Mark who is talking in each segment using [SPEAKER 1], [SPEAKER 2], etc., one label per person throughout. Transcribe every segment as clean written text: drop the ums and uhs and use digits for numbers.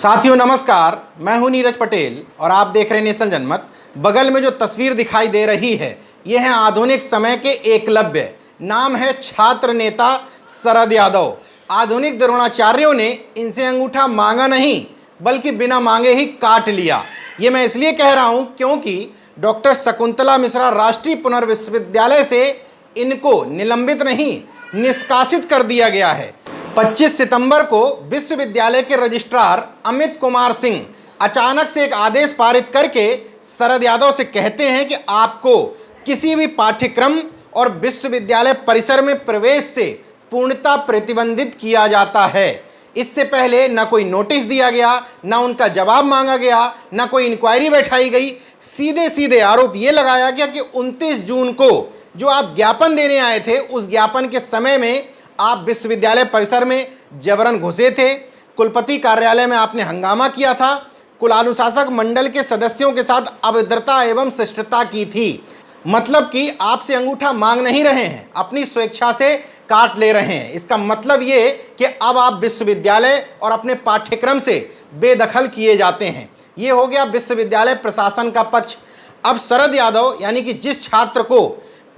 [SPEAKER 1] साथियों नमस्कार, मैं हूं नीरज पटेल और आप देख रहे हैं नेशनल जनमत। बगल में जो तस्वीर दिखाई दे रही है यह है आधुनिक समय के एकलव्य। नाम है छात्र नेता शरद यादव। आधुनिक द्रोणाचार्यों ने इनसे अंगूठा मांगा नहीं बल्कि बिना मांगे ही काट लिया। ये मैं इसलिए कह रहा हूं क्योंकि डॉक्टर शकुंतला मिश्रा राष्ट्रीय पुनर्विश्वविद्यालय से इनको निलंबित नहीं निष्कासित कर दिया गया है। 25 सितंबर को विश्वविद्यालय के रजिस्ट्रार अमित कुमार सिंह अचानक से एक आदेश पारित करके शरद यादव से कहते हैं कि आपको किसी भी पाठ्यक्रम और विश्वविद्यालय परिसर में प्रवेश से पूर्णतः प्रतिबंधित किया जाता है। इससे पहले न कोई नोटिस दिया गया, न उनका जवाब मांगा गया, न कोई इंक्वायरी बैठाई गई। सीधे सीधे आरोप ये लगाया गया कि 29 जून को जो आप ज्ञापन देने आए थे उस ज्ञापन के समय में आप विश्वविद्यालय परिसर में जबरन घुसे थे। कुलपति कार्यालय में आपने हंगामा किया था। कुलानुशासक मंडल के सदस्यों के साथ अभद्रता एवं शिष्टता की थी। मतलब कि आपसे अंगूठा मांग नहीं रहे हैं, अपनी स्वेच्छा से काट ले रहे हैं। इसका मतलब ये कि अब आप विश्वविद्यालय और अपने पाठ्यक्रम से बेदखल किए जाते हैं। ये हो गया विश्वविद्यालय प्रशासन का पक्ष। अब शरद यादव यानी कि जिस छात्र को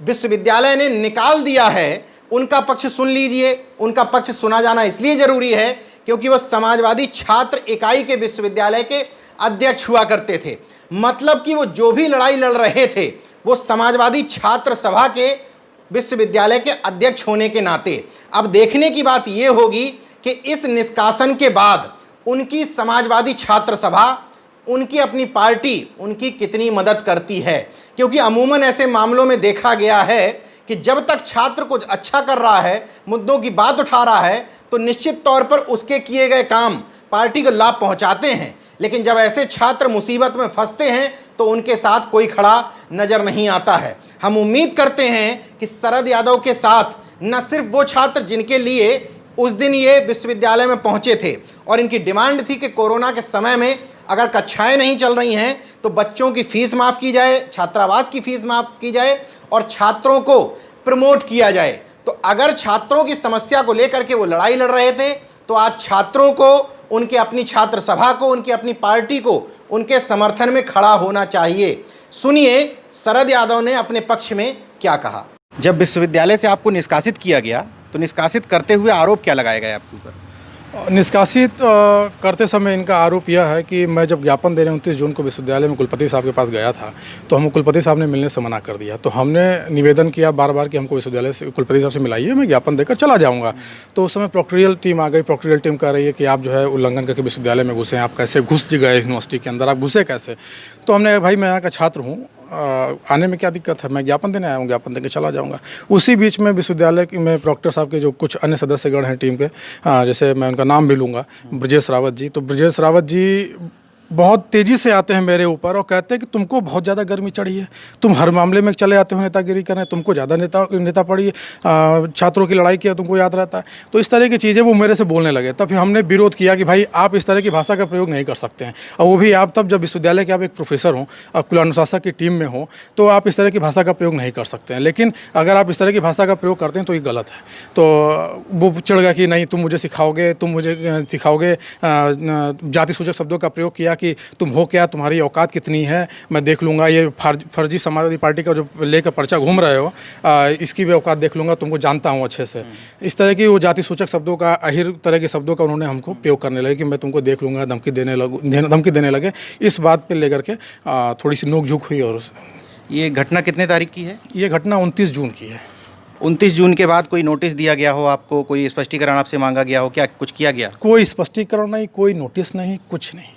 [SPEAKER 1] विश्वविद्यालय ने निकाल दिया है उनका पक्ष सुन लीजिए। उनका पक्ष सुना जाना इसलिए जरूरी है क्योंकि वो समाजवादी छात्र इकाई के विश्वविद्यालय के अध्यक्ष हुआ करते थे। मतलब कि वो जो भी लड़ाई लड़ रहे थे वो समाजवादी छात्र सभा के विश्वविद्यालय के अध्यक्ष होने के नाते। अब देखने की बात ये होगी कि इस निष्कासन के बाद उनकी समाजवादी छात्र सभा, उनकी अपनी पार्टी उनकी कितनी मदद करती है। क्योंकि अमूमन ऐसे मामलों में देखा गया है कि जब तक छात्र कुछ अच्छा कर रहा है, मुद्दों की बात उठा रहा है, तो निश्चित तौर पर उसके किए गए काम पार्टी को लाभ पहुंचाते हैं। लेकिन जब ऐसे छात्र मुसीबत में फंसते हैं तो उनके साथ कोई खड़ा नजर नहीं आता है। हम उम्मीद करते हैं कि शरद यादव के साथ न सिर्फ वो छात्र जिनके लिए उस दिन ये विश्वविद्यालय में पहुंचे थे और इनकी डिमांड थी कि कोरोना के समय में अगर कक्षाएं नहीं चल रही हैं तो बच्चों की फीस माफ़ की जाए, छात्रावास की फीस माफ़ की जाए और छात्रों को प्रमोट किया जाए। तो अगर छात्रों की समस्या को लेकर के वो लड़ाई लड़ रहे थे तो आज छात्रों को, उनके अपनी छात्र सभा को, उनकी अपनी पार्टी को उनके समर्थन में खड़ा होना चाहिए। सुनिए शरद यादव ने अपने पक्ष में क्या कहा। जब विश्वविद्यालय से आपको निष्कासित किया गया तो निष्कासित करते हुए आरोप क्या लगाए गए आपके ऊपर?
[SPEAKER 2] निष्कासित करते समय इनका आरोप यह है कि मैं जब ज्ञापन देने 29 जून को विश्वविद्यालय में कुलपति साहब के पास गया था तो हम कुलपति साहब ने मिलने से मना कर दिया। तो हमने निवेदन किया बार बार कि हमको विश्वविद्यालय से कुलपति साहब से मिलाइए, मैं ज्ञापन देकर चला जाऊँगा। तो उस समय प्रोक्टोरियल टीम आ गई। प्रोक्टोरियल टीम कह रही है कि आप जो है उल्लंघन करके विश्वविद्यालय में घुसे हैं, आप कैसे घुस गए यूनिवर्सिटी के अंदर, आप घुसे कैसे? तो हमने भाई मैं यहाँ का छात्र हूँ, आने में क्या दिक्कत है, मैं ज्ञापन देने आया हूँ, ज्ञापन देके चला जाऊँगा। उसी बीच में विश्वविद्यालय में प्रॉक्टर साहब के जो कुछ अन्य सदस्यगण हैं टीम के, जैसे मैं उनका नाम भी लूँगा, ब्रजेश रावत जी। तो ब्रजेश रावत जी बहुत तेज़ी से आते हैं मेरे ऊपर और कहते हैं कि तुमको बहुत ज़्यादा गर्मी चढ़ी है, तुम हर मामले में चले आते हो नेतागिरी करने, तुमको ज़्यादा नेता पड़ी है, छात्रों की लड़ाई किया तुमको याद रहता है। तो इस तरह की चीज़ें वो मेरे से बोलने लगे। तब फिर हमने विरोध किया कि भाई आप इस तरह की भाषा का प्रयोग नहीं कर सकते हैं, और वो भी आप तब जब विश्वविद्यालय के आप एक प्रोफेसर हों, आप कुलानुशासक की टीम में हो, तो आप इस तरह की भाषा का प्रयोग नहीं कर सकते हैं। लेकिन अगर आप इस तरह की भाषा का प्रयोग करते हैं तो ये गलत है। तो वो चढ़ गया कि नहीं तुम मुझे सिखाओगे, जाति सूचक शब्दों का प्रयोग किया कि तुम हो क्या, तुम्हारी औकात कितनी है, मैं देख लूँगा, ये फर्जी समाजवादी पार्टी का जो लेकर पर्चा घूम रहे हो इसकी भी औकात देख लूँगा, तुमको जानता हूँ अच्छे से। इस तरह की वो जाति सूचक शब्दों का, अहिर तरह के शब्दों का उन्होंने हमको प्रयोग करने लगे कि मैं तुमको देख लूँगा, धमकी देने लगे। इस बात पर लेकर के थोड़ी सी नोक झोंक हुई। और
[SPEAKER 1] ये घटना कितने तारीख की है?
[SPEAKER 2] ये घटना 29 जून की है।
[SPEAKER 1] 29 जून के बाद कोई नोटिस दिया गया हो आपको, कोई स्पष्टीकरण आपसे मांगा गया हो, क्या कुछ किया गया?
[SPEAKER 2] कोई स्पष्टीकरण नहीं, कोई नोटिस नहीं, कुछ नहीं।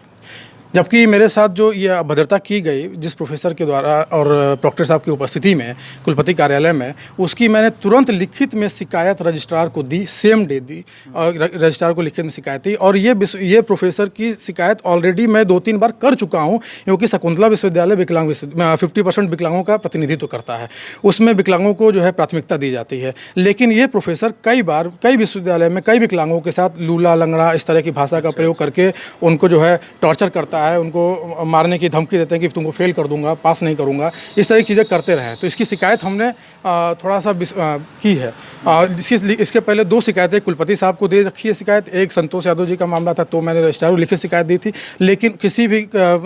[SPEAKER 2] जबकि मेरे साथ जो ये अभद्रता की गई जिस प्रोफेसर के द्वारा और प्रॉक्टर साहब की उपस्थिति में कुलपति कार्यालय में, उसकी मैंने तुरंत लिखित में शिकायत रजिस्ट्रार को दी, सेम डे दी, और रजिस्ट्रार को लिखित में शिकायत दी। और ये प्रोफेसर की शिकायत ऑलरेडी मैं 2-3 बार कर चुका हूँ, क्योंकि शकुंतला विश्वविद्यालय 50% विकलांगों का प्रतिनिधित्व करता है, उसमें विकलांगों को जो है प्राथमिकता दी जाती है। लेकिन ये प्रोफेसर कई विश्वविद्यालय में कई विकलांगों के साथ लूला लंगड़ा इस तरह की भाषा का प्रयोग करके उनको जो है टॉर्चर करता आता है उनको मारने की धमकी देते हैं कि तुमको फेल कर दूंगा, पास नहीं करूंगा, इस तरह की चीज़ें करते रहे। तो इसकी शिकायत हमने थोड़ा सा की है। इसके पहले 2 शिकायतें कुलपति साहब को दे रखी है शिकायत। एक संतोष यादव जी का मामला था, तो मैंने रजिस्ट्रार को लिखित शिकायत दी थी, लेकिन किसी भी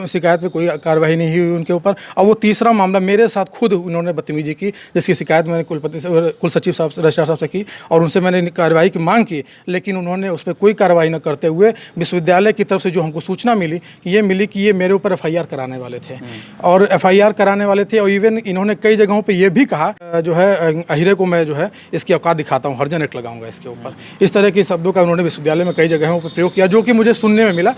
[SPEAKER 2] शिकायत पे कोई कार्रवाई नहीं हुई उनके ऊपर। और वो तीसरा मामला मेरे साथ खुद उन्होंने बदतमीजी की, जिसकी शिकायत मैंने कुल सचिव साहब रजिस्ट्रार साहब से की और उनसे मैंने कार्रवाई की मांग की, लेकिन उन्होंने उस पर कोई कार्रवाई न करते हुए विश्वविद्यालय की तरफ से जो हमको सूचना मिली कि ये मेरे ऊपर FIR कराने वाले थे और FIR कराने वाले थे। और इवन इन्होंने कई जगहों पे ये भी कहा जो है अहिरे को मैं जो है इसकी औकात दिखाता हूँ, हर्जन एक्ट लगाऊंगा इसके ऊपर। इस तरह के शब्दों का उन्होंने विश्वविद्यालय में कई जगहों पर प्रयोग किया, जो कि मुझे सुनने में मिला।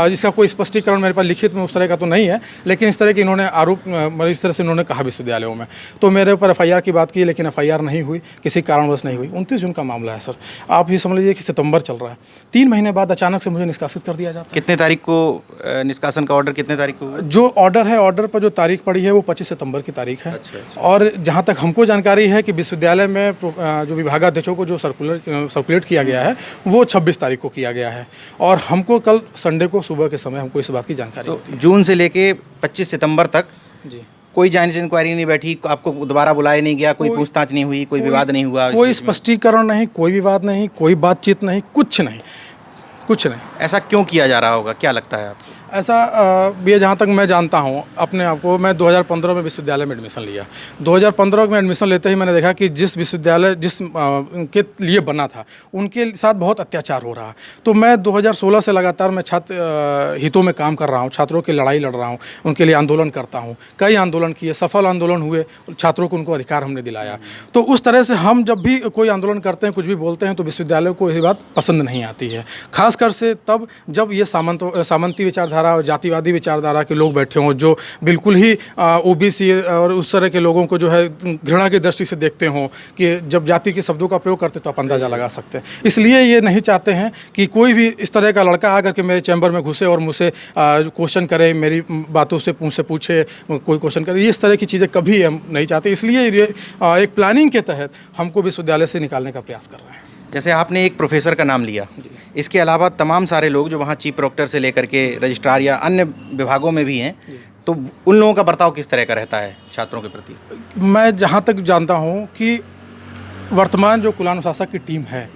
[SPEAKER 2] इसका कोई स्पष्टीकरण मेरे पास लिखित में उस तरह का तो नहीं है, लेकिन इस तरह के इन्होंने आरोप इस तरह से इन्होंने कहा विश्वविद्यालयों में। तो मेरे ऊपर FIR की बात की, लेकिन FIR नहीं हुई, किसी कारणवश नहीं हुई। 29 जून का मामला है सर। आप ये समझ लीजिए कि सितंबर चल रहा है, 3 महीने बाद अचानक से मुझे निष्कासित कर दिया जाता है।
[SPEAKER 1] कितने तारीख को निष्कासन का ऑर्डर, कितने तारीख को हुआ?
[SPEAKER 2] जो ऑर्डर है, ऑर्डर पर जो तारीख पड़ी है वो 25 सितंबर की तारीख है। अच्छा। और जहाँ तक हमको जानकारी है कि विश्वविद्यालय में जो विभागाध्यक्षों को जो सर्कुलेट किया गया है वो 26 तारीख को किया गया है, और हमको कल संडे को सुबह के समय हमको इस बात की जानकारी होती है।
[SPEAKER 1] जून से लेके 25 सितंबर तक
[SPEAKER 2] जी
[SPEAKER 1] कोई जांच इंक्वायरी नहीं बैठी, आपको दोबारा बुलाया नहीं गया, कोई पूछताछ नहीं हुई, कोई विवाद नहीं हुआ,
[SPEAKER 2] कोई स्पष्टीकरण नहीं, कोई विवाद नहीं, कोई बातचीत नहीं, कुछ नहीं, कुछ नहीं।
[SPEAKER 1] ऐसा क्यों किया जा रहा होगा, क्या लगता है आपको?
[SPEAKER 2] ऐसा ये जहाँ तक मैं जानता हूँ अपने आप को, मैं 2015 में विश्वविद्यालय में एडमिशन लिया। 2015 में एडमिशन लेते ही मैंने देखा कि जिस विश्वविद्यालय के लिए बना था उनके साथ बहुत अत्याचार हो रहा। तो मैं 2016 से लगातार मैं छात्र हितों में काम कर रहा हूँ, छात्रों की लड़ाई लड़ रहा हूँ, उनके लिए आंदोलन करता हूँ। कई आंदोलन किए, सफल आंदोलन हुए, छात्रों को उनको अधिकार हमने दिलाया। तो उस तरह से हम जब भी कोई आंदोलन करते हैं, कुछ भी बोलते हैं, तो विश्वविद्यालय को ये बात पसंद नहीं आती है। खासकर से तब जब ये सामंती विचारधारा और जातिवादी विचारधारा के लोग बैठे हों, जो बिल्कुल ही OBC और उस तरह के लोगों को जो है घृणा की दृष्टि से देखते हों कि जब जाति के शब्दों का प्रयोग करते तो आप अंदाज़ा लगा सकते हैं। इसलिए ये नहीं चाहते हैं कि कोई भी इस तरह का लड़का आकर के मेरे चैम्बर में घुसे और मुझसे क्वेश्चन करे, मेरी बातों से पूछे, कोई क्वेश्चन करे। इस तरह की चीज़ें कभी हम नहीं चाहते, इसलिए एक प्लानिंग के तहत हमको विश्वविद्यालय से निकालने का प्रयास कर रहे हैं।
[SPEAKER 1] जैसे आपने एक प्रोफेसर का नाम लिया, इसके अलावा तमाम सारे लोग जो वहाँ चीफ प्रोक्टर से लेकर के रजिस्ट्रार या अन्य विभागों में भी हैं, तो उन लोगों का बर्ताव किस तरह का रहता है छात्रों के प्रति?
[SPEAKER 2] मैं जहाँ तक जानता हूँ कि वर्तमान जो कुलानुशासक की टीम है,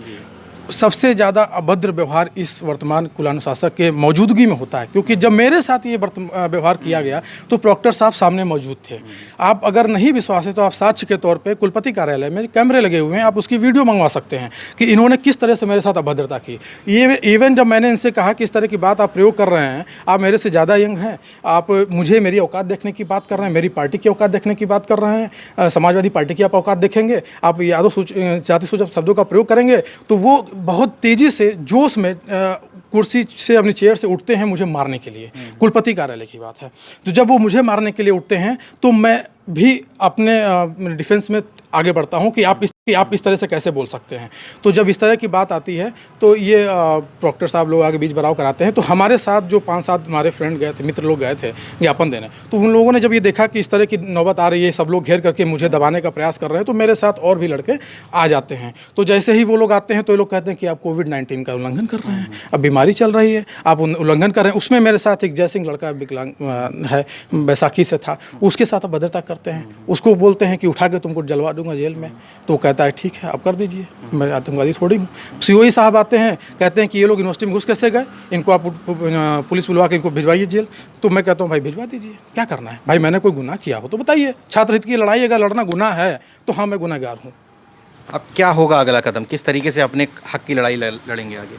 [SPEAKER 2] सबसे ज़्यादा अभद्र व्यवहार इस वर्तमान कुलानुशासक के मौजूदगी में होता है। क्योंकि जब मेरे साथ ये व्यवहार किया गया तो प्रॉक्टर साहब सामने मौजूद थे। आप अगर नहीं विश्वास है तो आप साक्ष्य के तौर पे कुलपति कार्यालय में कैमरे लगे हुए हैं, आप उसकी वीडियो मंगवा सकते हैं कि इन्होंने किस तरह से मेरे साथ अभद्रता की। ये इवन जब मैंने इनसे कहा कि इस तरह की बात आप प्रयोग कर रहे हैं, आप मेरे से ज़्यादा यंग हैं, आप मुझे मेरी औकात देखने की बात कर रहे हैं, मेरी पार्टी की औकात देखने की बात कर रहे हैं, समाजवादी पार्टी की आप औकात देखेंगे, आप यादव जाति सूचक शब्दों का प्रयोग करेंगे, तो वो बहुत तेजी से जोश में कुर्सी से अपनी चेयर से उठते हैं मुझे मारने के लिए। कुलपति कार्यालय की बात है। तो जब वो मुझे मारने के लिए उठते हैं तो मैं भी अपने डिफेंस में आगे बढ़ता हूं कि आप इस तरह से कैसे बोल सकते हैं। तो जब इस तरह की बात आती है तो ये प्रॉक्टर साहब लोग आगे बीच बराव कराते हैं। तो हमारे साथ जो 5-7 हमारे फ्रेंड गए थे, मित्र लोग गए थे ज्ञापन देने, तो उन लोगों ने जब ये देखा कि इस तरह की नौबत आ रही है, सब लोग घेर करके मुझे दबाने का प्रयास कर रहे हैं, तो मेरे साथ और भी लड़के आ जाते हैं। तो जैसे ही वो लोग आते हैं तो ये लोग कहते हैं कि आप कोविड-19 का उल्लंघन कर रहे हैं, अब बीमारी चल रही है, आप उल्लंघन कर रहे हैं। उसमें मेरे साथ एक जयसिंह लड़का विकलांग है, बैसाखी से था, उसके साथ अभद्रता करते हैं। उसको बोलते हैं कि उठा के तुमको जलवा दूंगा जेल में। तो कहता है ठीक है, आप कर दीजिए, मैं आतंकवादी थोड़ी हूँ। COE साहब आते हैं, कहते हैं कि ये लोग यूनिवर्सिटी में घुस कैसे गए, इनको आप पुलिस बुलवा के इनको भिजवाइए जेल। तो मैं कहता हूँ भाई भिजवा दीजिए, क्या करना है भाई, मैंने कोई गुनाह किया हो तो बताइए। छात्र हित की लड़ाई अगर लड़ना गुनाह है तो हाँ, मैं गुनहगार हूँ।
[SPEAKER 1] अब क्या होगा अगला कदम, किस तरीके से अपने हक की लड़ाई लड़ेंगे आगे?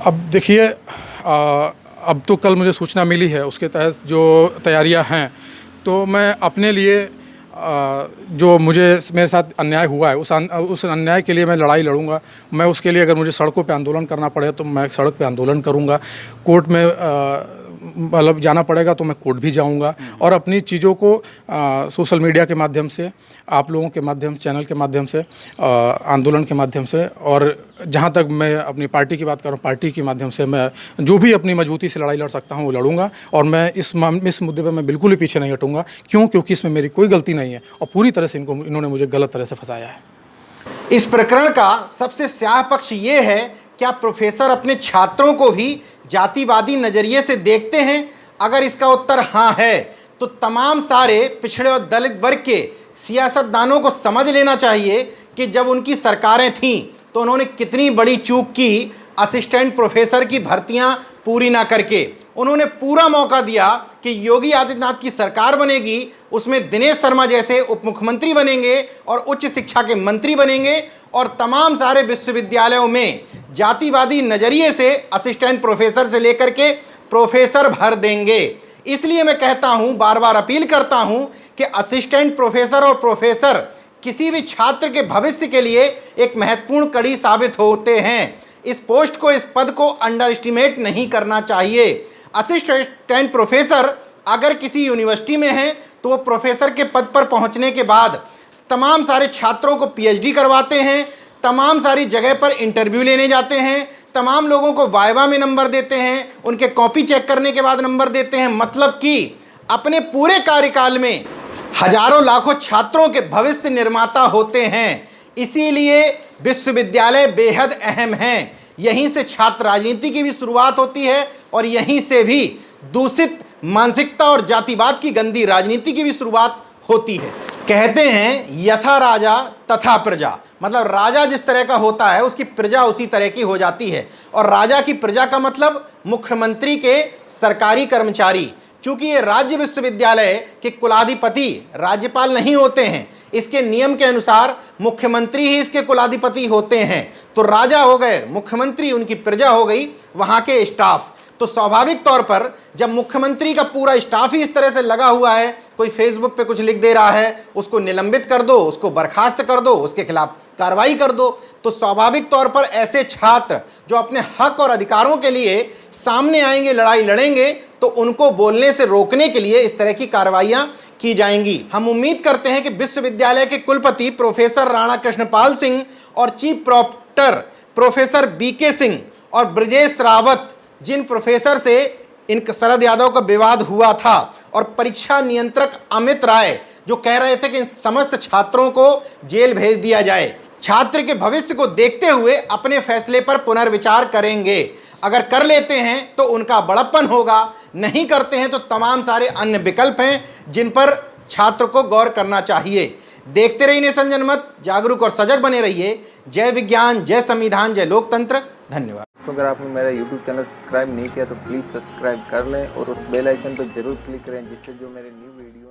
[SPEAKER 2] अब देखिए, अब तो कल मुझे सूचना मिली है, उसके तहत जो तैयारियां हैं, तो मैं अपने लिए जो मेरे साथ अन्याय हुआ है उस अन्याय के लिए मैं लड़ाई लड़ूंगा। मैं उसके लिए अगर मुझे सड़कों पे आंदोलन करना पड़े तो मैं सड़क पे आंदोलन करूंगा। कोर्ट में मतलब जाना पड़ेगा तो मैं कोर्ट भी जाऊंगा। और अपनी चीज़ों को सोशल मीडिया के माध्यम से, आप लोगों के माध्यम, चैनल के माध्यम से, आंदोलन के माध्यम से, और जहां तक मैं अपनी पार्टी की बात कर रहा हूँ, पार्टी के माध्यम से मैं जो भी अपनी मजबूती से लड़ाई लड़ सकता हूँ वो लड़ूंगा। और मैं इस मुद्दे पर मैं बिल्कुल भी पीछे नहीं हटूंगा। क्योंकि इसमें मेरी कोई गलती नहीं है और पूरी तरह से इन्होंने मुझे गलत तरह से फंसाया है।
[SPEAKER 1] इस प्रकरण का सबसे स्याह पक्ष ये है, क्या प्रोफेसर अपने छात्रों को भी जातिवादी नज़रिए से देखते हैं? अगर इसका उत्तर हाँ है तो तमाम सारे पिछड़े और दलित वर्ग के सियासतदानों को समझ लेना चाहिए कि जब उनकी सरकारें थीं तो उन्होंने कितनी बड़ी चूक की असिस्टेंट प्रोफेसर की भर्तियां पूरी ना करके। उन्होंने पूरा मौका दिया कि योगी आदित्यनाथ की सरकार बनेगी, उसमें दिनेश शर्मा जैसे उप मुख्यमंत्री बनेंगे और उच्च शिक्षा के मंत्री बनेंगे और तमाम सारे विश्वविद्यालयों में जातिवादी नज़रिए से असिस्टेंट प्रोफेसर से लेकर के प्रोफेसर भर देंगे। इसलिए मैं कहता हूं, बार बार अपील करता हूं कि असिस्टेंट प्रोफेसर और प्रोफेसर किसी भी छात्र के भविष्य के लिए एक महत्वपूर्ण कड़ी साबित होते हैं। इस पोस्ट को, इस पद को अंडर एस्टिमेट नहीं करना चाहिए। असिस्टेंट प्रोफेसर अगर किसी यूनिवर्सिटी में है तो वो प्रोफेसर के पद पर पहुंचने के बाद तमाम सारे छात्रों को पीएचडी करवाते हैं, तमाम सारी जगह पर इंटरव्यू लेने जाते हैं, तमाम लोगों को वाइवा में नंबर देते हैं, उनके कॉपी चेक करने के बाद नंबर देते हैं। मतलब कि अपने पूरे कार्यकाल में हजारों लाखों छात्रों के भविष्य निर्माता होते हैं। इसीलिए विश्वविद्यालय बेहद अहम हैं। यहीं से छात्र राजनीति की भी शुरुआत होती है और यहीं से भी दूषित मानसिकता और जातिवाद की गंदी राजनीति की भी शुरुआत होती है। कहते हैं यथा राजा तथा प्रजा, मतलब राजा जिस तरह का होता है उसकी प्रजा उसी तरह की हो जाती है। और राजा की प्रजा का मतलब मुख्यमंत्री के सरकारी कर्मचारी। चूंकि ये राज्य विश्वविद्यालय के कुलाधिपति राज्यपाल नहीं होते हैं, इसके नियम के अनुसार मुख्यमंत्री ही इसके कुलाधिपति होते हैं। तो राजा हो गए मुख्यमंत्री, उनकी प्रजा हो गई वहाँ के स्टाफ। तो स्वाभाविक तौर पर जब मुख्यमंत्री का पूरा स्टाफ ही इस तरह से लगा हुआ है, कोई फेसबुक पे कुछ लिख दे रहा है, उसको निलंबित कर दो, उसको बर्खास्त कर दो, उसके खिलाफ कार्रवाई कर दो, तो स्वाभाविक तौर पर ऐसे छात्र जो अपने हक और अधिकारों के लिए सामने आएंगे, लड़ाई लड़ेंगे, तो उनको बोलने से रोकने के लिए इस तरह की कार्रवाइयां की जाएंगी। हम उम्मीद करते हैं कि विश्वविद्यालय के कुलपति प्रोफेसर राणा कृष्णपाल सिंह और chief proctor professor BK Singh और ब्रजेश रावत, जिन प्रोफेसर से इन शरद यादव का विवाद हुआ था, और परीक्षा नियंत्रक अमित राय जो कह रहे थे कि इन समस्त छात्रों को जेल भेज दिया जाए, छात्र के भविष्य को देखते हुए अपने फैसले पर पुनर्विचार करेंगे। अगर कर लेते हैं तो उनका बड़प्पन होगा, नहीं करते हैं तो तमाम सारे अन्य विकल्प हैं जिन पर छात्र को गौर करना चाहिए। देखते रहिए नेशन जनमत, जागरूक और सजग बने रहिए। जय विज्ञान, जय संविधान, जय लोकतंत्र। धन्यवाद।
[SPEAKER 3] तो अगर आपने मेरा YouTube चैनल सब्सक्राइब नहीं किया तो प्लीज़ सब्सक्राइब कर लें और उस बेल आइकन पर जरूर क्लिक करें, जिससे जो मेरे न्यू वीडियो